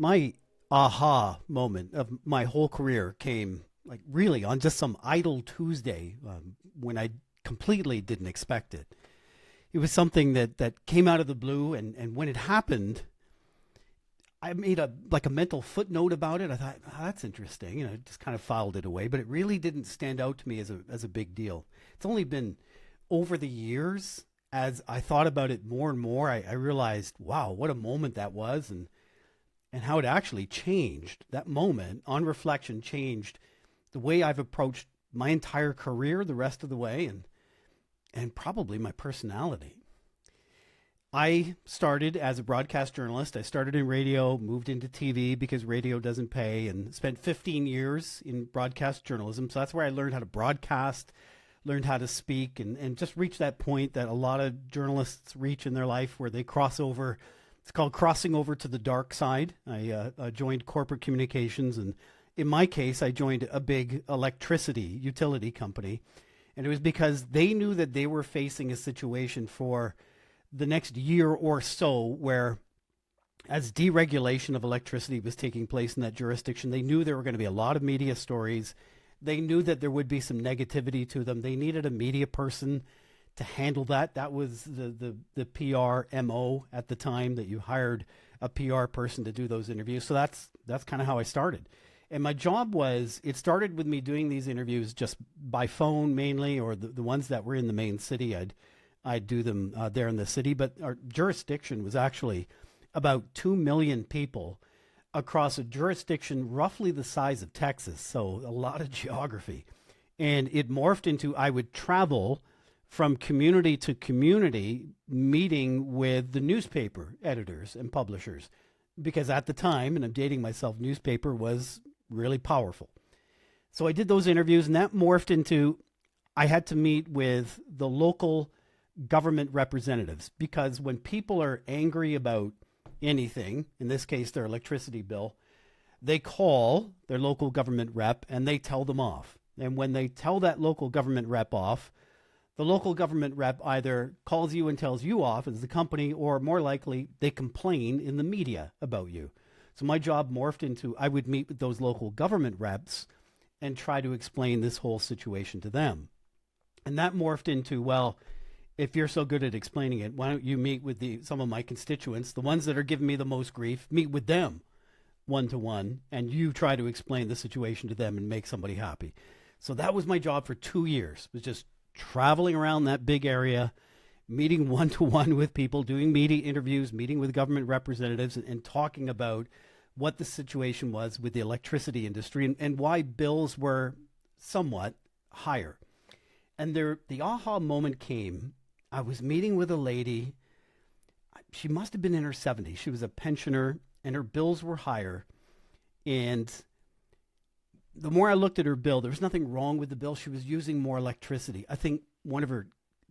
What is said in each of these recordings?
My aha moment of my whole career came like really on just some idle Tuesday when I completely didn't expect it. It was something that came out of the blue, and when it happened, I made a mental footnote about it. I thought, oh, that's interesting, just kind of filed it away. But it really didn't stand out to me as a big deal. It's only been over the years as I thought about it more and more. I realized, wow, what a moment that was, and how it actually changed. That moment, on reflection, changed the way I've approached my entire career the rest of the way, and probably my personality. I started as a broadcast journalist. I started in radio, moved into TV because radio doesn't pay, and spent 15 years in broadcast journalism. So that's where I learned how to broadcast, learned how to speak, and just reached that point that a lot of journalists reach in their life where they cross over. It's called crossing over to the dark side. I joined corporate communications, and in my case, I joined a big electricity utility company. And it was because they knew that they were facing a situation for the next year or so where, as deregulation of electricity was taking place in that jurisdiction, they knew there were going to be a lot of media stories. They knew that there would be some negativity to them. They needed a media person to handle that. That was the PR MO at the time, that you hired a PR person to do those interviews. So that's kind of how I started. And my job was, it started with me doing these interviews just by phone mainly, or the ones that were in the main city, I'd do them there in the city. But our jurisdiction was actually about 2 million people across a jurisdiction roughly the size of Texas. So a lot of geography. And it morphed into, I would travel from community to community meeting with the newspaper editors and publishers. Because at the time, and I'm dating myself, newspaper was really powerful. So I did those interviews, and that morphed into, I had to meet with the local government representatives, because when people are angry about anything, in this case their electricity bill, they call their local government rep and they tell them off. And when they tell that local government rep off, the local government rep either calls you and tells you off as the company, or more likely they complain in the media about you. So my job morphed into, I would meet with those local government reps and try to explain this whole situation to them. And that morphed into, well, if you're so good at explaining it, why don't you meet with some of my constituents, the ones that are giving me the most grief, meet with them one-to-one, and you try to explain the situation to them and make somebody happy. So that was my job for 2 years, was just traveling around that big area, meeting one-to-one with people, doing media interviews, meeting with government representatives, and talking about what the situation was with the electricity industry, and why bills were somewhat higher. And the aha moment came. I was meeting with a lady. She must have been in her 70s. She was a pensioner, and her bills were higher. And the more I looked at her bill, there was nothing wrong with the bill. She was using more electricity. I think one of her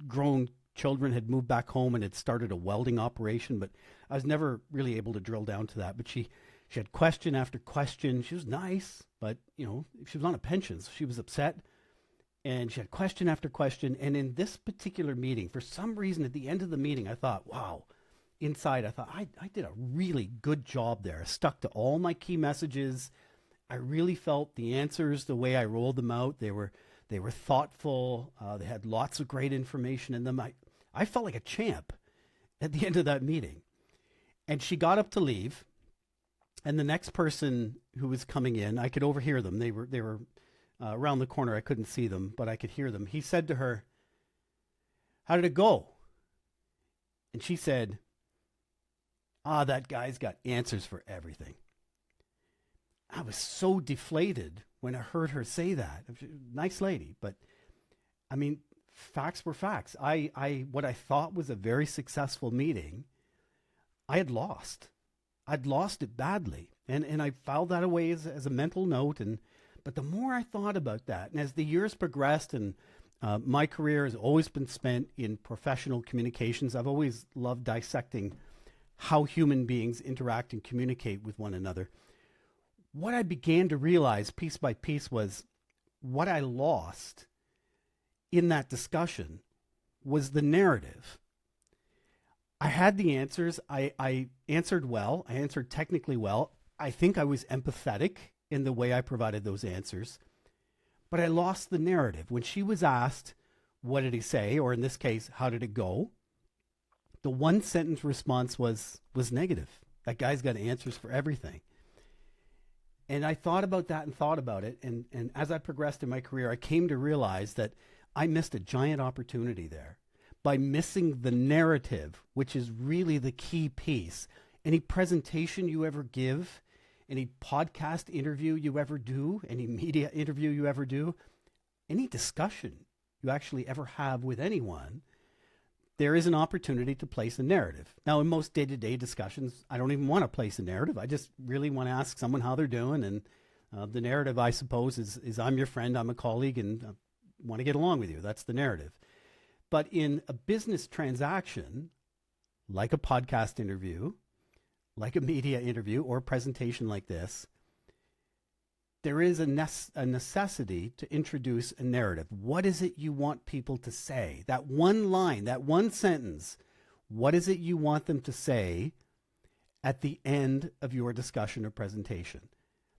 grown children had moved back home and had started a welding operation, but I was never really able to drill down to that. But she had question after question. She was nice, but she was on a pension, so she was upset. And she had question after question. And in this particular meeting, for some reason, at the end of the meeting, I thought, wow, inside, I thought, I did a really good job there. I stuck to all my key messages. I really felt the answers, the way I rolled them out, they were thoughtful. They had lots of great information in them. I felt like a champ at the end of that meeting. And she got up to leave. And the next person who was coming in, I could overhear them. They were around the corner. I couldn't see them, but I could hear them. He said to her, "How did it go?" And she said, "That guy's got answers for everything." I was so deflated when I heard her say that. Nice lady, but I mean, facts were facts. What I thought was a very successful meeting, I had lost. I'd lost it badly. And I filed that away as a mental note. But the more I thought about that, and as the years progressed, and my career has always been spent in professional communications, I've always loved dissecting how human beings interact and communicate with one another. What I began to realize piece by piece was what I lost in that discussion was the narrative. I had the answers. I answered well. I answered technically well. I think I was empathetic in the way I provided those answers, but I lost the narrative. When she was asked, what did he say? Or in this case, how did it go? The one sentence response was negative. That guy's got answers for everything. And I thought about that and thought about it. And as I progressed in my career, I came to realize that I missed a giant opportunity there by missing the narrative, which is really the key piece. Any presentation you ever give, any podcast interview you ever do, any media interview you ever do, any discussion you actually ever have with anyone, there is an opportunity to place a narrative. Now, in most day-to-day discussions, I don't even want to place a narrative. I just really want to ask someone how they're doing. And the narrative, I suppose, is I'm your friend, I'm a colleague, and want to get along with you. That's the narrative. But in a business transaction, like a podcast interview, like a media interview or a presentation like this, there is a necessity to introduce a narrative. What is it you want people to say? That one line, that one sentence, what is it you want them to say at the end of your discussion or presentation?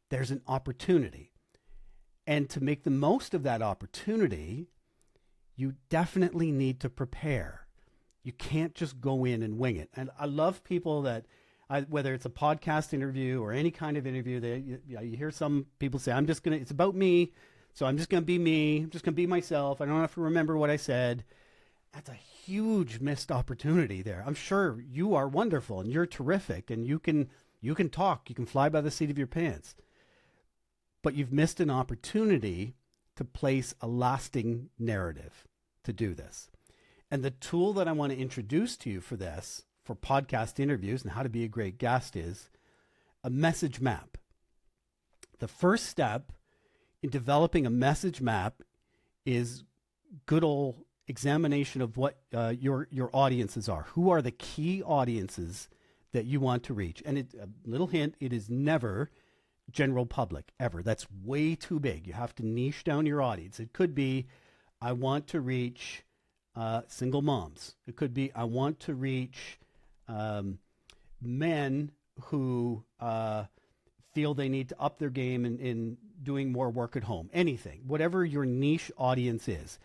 There's an opportunity. And to make the most of that opportunity, you definitely need to prepare. You can't just go in and wing it. And I love people that, whether it's a podcast interview or any kind of interview, you hear some people say, it's about me, so I'm just going to be me. I'm just going to be myself. I don't have to remember what I said. That's a huge missed opportunity there. I'm sure you are wonderful and you're terrific and you can talk. You can fly by the seat of your pants. But you've missed an opportunity to place a lasting narrative to do this. And the tool that I want to introduce to you for this, for podcast interviews and how to be a great guest, is a message map. The first step in developing a message map is good old examination of what your audiences are. Who are the key audiences that you want to reach? And a little hint, it is never general public, ever. That's way too big. You have to niche down your audience. It could be, I want to reach single moms. It could be, I want to reach men who feel they need to up their game in doing more work at home. Anything, whatever your niche audience is,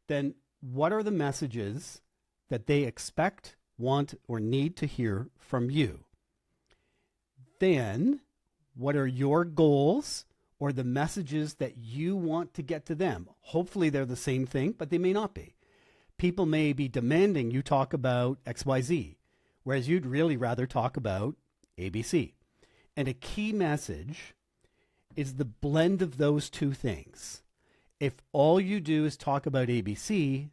then what are the messages that they expect, want, or need to hear from you? Then what are your goals or the messages that you want to get to them? Hopefully they're the same thing, but they may not be. People may be demanding you talk about XYZ, whereas you'd really rather talk about ABC. And a key message is the blend of those two things. If all you do is talk about ABC,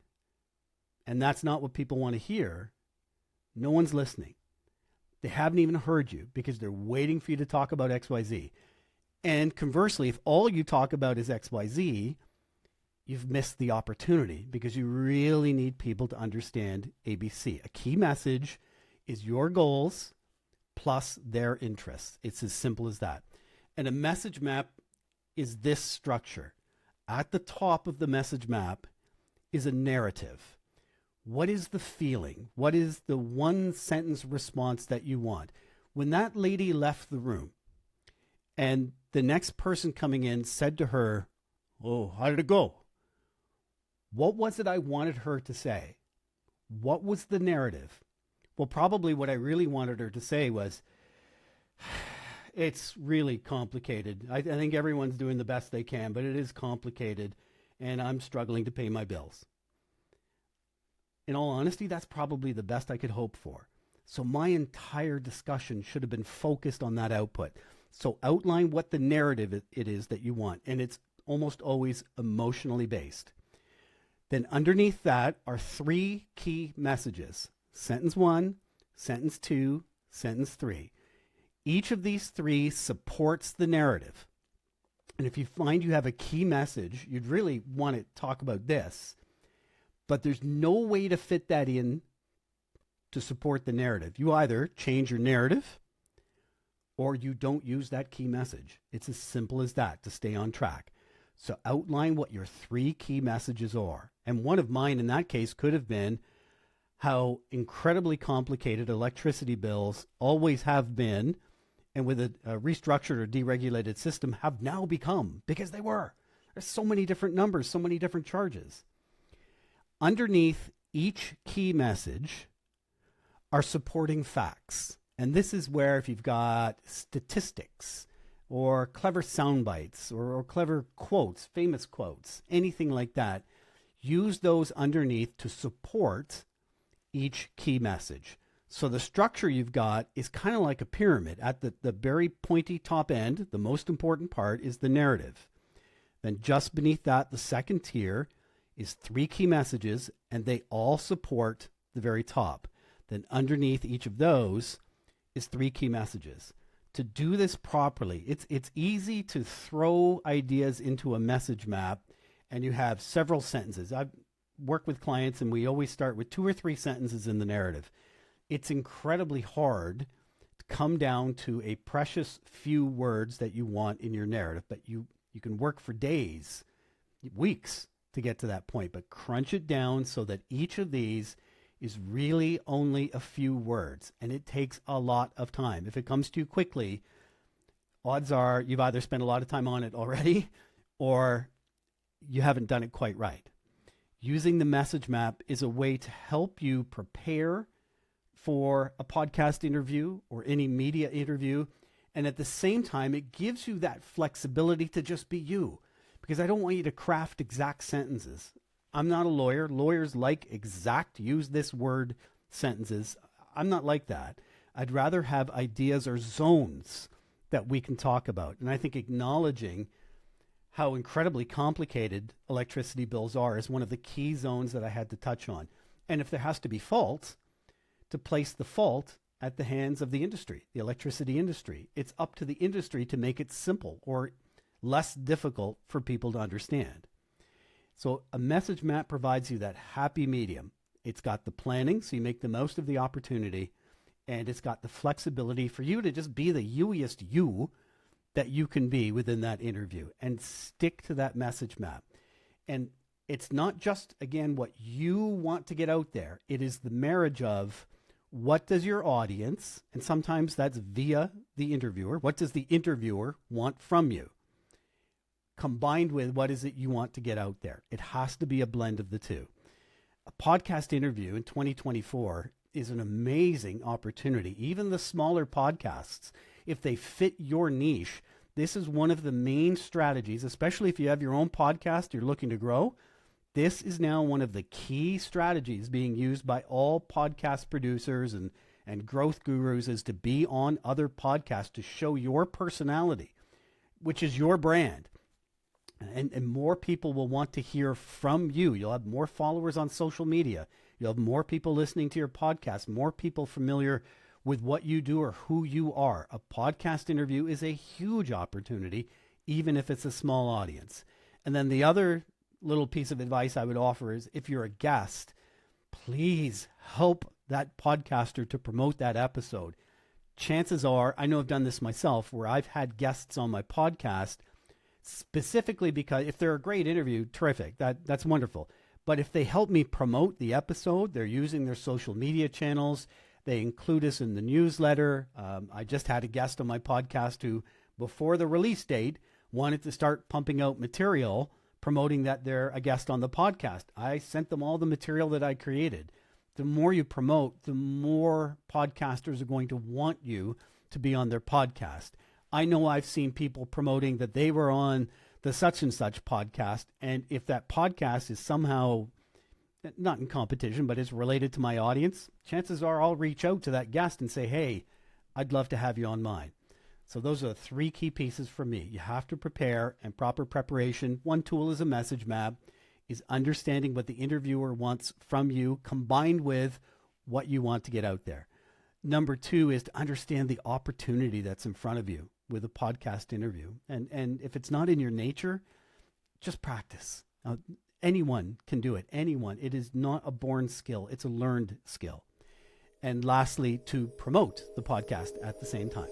and that's not what people want to hear, no one's listening. They haven't even heard you because they're waiting for you to talk about XYZ. And conversely, if all you talk about is XYZ, you've missed the opportunity because you really need people to understand ABC. A key message is your goals plus their interests. It's as simple as that. And a message map is this structure. At the top of the message map is a narrative. What is the feeling? What is the one sentence response that you want? When that lady left the room and the next person coming in said to her, "Oh, how did it go?" What was it I wanted her to say? What was the narrative? Well, probably what I really wanted her to say was, it's really complicated. I think everyone's doing the best they can, but it is complicated, and I'm struggling to pay my bills. In all honesty, that's probably the best I could hope for. So my entire discussion should have been focused on that output. So outline what the narrative it is that you want, and it's almost always emotionally based. Then underneath that are three key messages. Sentence 1, sentence 2, sentence 3. Each of these three supports the narrative. And if you find you have a key message, you'd really want to talk about this, but there's no way to fit that in to support the narrative. You either change your narrative or you don't use that key message. It's as simple as that to stay on track. So outline what your three key messages are. And one of mine in that case could have been how incredibly complicated electricity bills always have been and with a restructured or deregulated system have now become, because they were. There's so many different numbers, so many different charges. Underneath each key message are supporting facts. And this is where if you've got statistics or clever sound bites or clever quotes, famous quotes, anything like that, use those underneath to support each key message. So the structure you've got is kind of like a pyramid. At the very pointy top end, the most important part is the narrative. Then just beneath that, the second tier is 3 key messages, and they all support the very top. Then underneath each of those is 3 key messages. To do this properly, it's easy to throw ideas into a message map, and you have several sentences. I've worked with clients, and we always start with 2 or 3 sentences in the narrative. It's incredibly hard to come down to a precious few words that you want in your narrative, but you can work for days, weeks to get to that point, but crunch it down so that each of these is really only a few words, and it takes a lot of time. If it comes to you quickly, odds are you've either spent a lot of time on it already or you haven't done it quite right. Using the message map is a way to help you prepare for a podcast interview or any media interview. And at the same time, it gives you that flexibility to just be you, because I don't want you to craft exact sentences. I'm not a lawyer. Lawyers like exact, use this word sentences. I'm not like that. I'd rather have ideas or zones that we can talk about. And I think acknowledging how incredibly complicated electricity bills are is one of the key zones that I had to touch on. And if there has to be fault, to place the fault at the hands of the industry, the electricity industry. It's up to the industry to make it simple or less difficult for people to understand. So a message map provides you that happy medium. It's got the planning, so you make the most of the opportunity, and it's got the flexibility for you to just be the youiest you that you can be within that interview and stick to that message map. And it's not just, again, what you want to get out there. It is the marriage of what does your audience, and sometimes that's via the interviewer, what does the interviewer want from you? Combined with what is it you want to get out there. It has to be a blend of the two. A podcast interview in 2024 is an amazing opportunity. Even the smaller podcasts, if they fit your niche, this is one of the main strategies, especially if you have your own podcast you're looking to grow. This is now one of the key strategies being used by all podcast producers and growth gurus, is to be on other podcasts to show your personality, which is your brand. And more people will want to hear from you. You'll have more followers on social media. You'll have more people listening to your podcast, more people familiar with what you do or who you are. A podcast interview is a huge opportunity, even if it's a small audience. And then the other little piece of advice I would offer is, if you're a guest, please help that podcaster to promote that episode. Chances are, I know I've done this myself, where I've had guests on my podcast specifically because if they're a great interview, terrific, that's wonderful. But if they help me promote the episode, they're using their social media channels, they include us in the newsletter. I just had a guest on my podcast who, before the release date, wanted to start pumping out material promoting that they're a guest on the podcast. I sent them all the material that I created. The more you promote, the more podcasters are going to want you to be on their podcast. I know I've seen people promoting that they were on the such and such podcast, and if that podcast is somehow not in competition, but is related to my audience, chances are I'll reach out to that guest and say, hey, I'd love to have you on mine. So those are the 3 key pieces for me. You have to prepare, and proper preparation. One tool is a message map, is understanding what the interviewer wants from you combined with what you want to get out there. Number 2 is to understand the opportunity that's in front of you with a podcast interview. And if it's not in your nature, just practice. Anyone can do it. Anyone. It is not a born skill. It's a learned skill. And lastly, to promote the podcast at the same time.